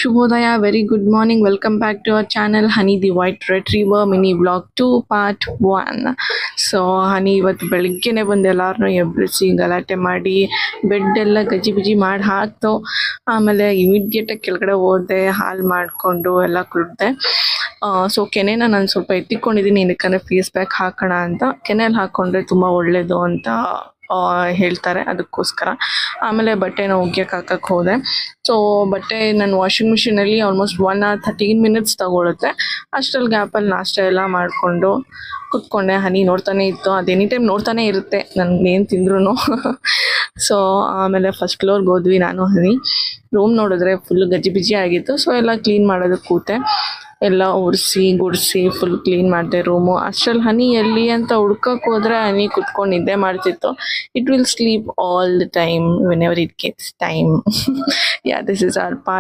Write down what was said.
ಶುಭೋದಯ, very good morning. Welcome back to our channel Honey the white retriever mini blog 2 part 1. So Honey ಇವತ್ತು ಬೆಳಿಗ್ಗೆನೆ ಬಂದು ಎಲ್ಲಾರನ್ನೂ ಎಬ್ಬರಿಸಿ ಗಲಾಟೆ ಮಾಡಿ ಬೆಡ್ ಎಲ್ಲ ಗಜಿ ಬಿಜಿ ಮಾಡಿ ಹಾಕ್ತು. ಆಮೇಲೆ ಇಮಿಡಿಯೇಟಾಗಿ ಕೆಳಗಡೆ ಹೋದೆ, ಹಾಲು ಮಾಡಿಕೊಂಡು ಎಲ್ಲ ಕುಡಿದೆ. ಸೊ ಕೆನೆನ ನಾನು ಸ್ವಲ್ಪ ಎತ್ತಿಕೊಂಡಿದ್ದೀನಿ, ಏನಕ್ಕಂದರೆ ಫೇಸ್ ಪ್ಯಾಕ್ ಹಾಕೋಣ ಅಂತ. ಕೆನೆಯಲ್ಲಿ ಹಾಕ್ಕೊಂಡ್ರೆ ತುಂಬ ಒಳ್ಳೆಯದು ಅಂತ ಹೇಳ್ತಾರೆ, ಅದಕ್ಕೋಸ್ಕರ. ಆಮೇಲೆ ಬಟ್ಟೆನ ಒಗ್ಯಕ್ಕೆ ಹಾಕಕ್ಕೆ ಹೋದೆ. ಸೊ ಬಟ್ಟೆ ನಾನು ವಾಷಿಂಗ್ ಮಿಷಿನಲ್ಲಿ ಆಲ್ಮೋಸ್ಟ್ 1 hour 13 minutes ತಗೊಳುತ್ತೆ. ಅಷ್ಟರಲ್ಲಿ ಗ್ಯಾಪಲ್ಲಿ ನಾಷ್ಟ ಎಲ್ಲ ಮಾಡಿಕೊಂಡು ಕುತ್ಕೊಂಡೆ. ಹನಿ ನೋಡ್ತಾನೆ ಇತ್ತು, ಅದು ಎನಿ ಟೈಮ್ ನೋಡ್ತಾನೆ ಇರುತ್ತೆ ನನಗೇನು ತಿಂದ್ರೂ. ಸೊ ಆಮೇಲೆ ಫಸ್ಟ್ ಫ್ಲೋರ್ಗೆ ಹೋದ್ವಿ ನಾನು ಹನಿ. ರೂಮ್ ನೋಡಿದ್ರೆ ಫುಲ್ ಗಜಿ ಬಿಜಿ ಆಗಿತ್ತು. ಸೊ ಎಲ್ಲ ಕ್ಲೀನ್ ಮಾಡೋದಕ್ಕೆ ಕೂತೆ. ಎಲ್ಲ ಒರೆಸಿ ಗುಡಿಸಿ ಫುಲ್ ಕ್ಲೀನ್ ಮಾಡಿದೆ ರೂಮು. ಅಷ್ಟರಲ್ಲಿ ಹನಿ ಎಲ್ಲಿ ಅಂತ ಹುಡ್ಕಕ್ಕೆ ಹೋದರೆ ಹನಿ ಕುತ್ಕೊಂಡು ನಿದ್ದೆ ಮಾಡ್ತಿತ್ತು. It will sleep all the time when ever it gets time. Yeah, this is are part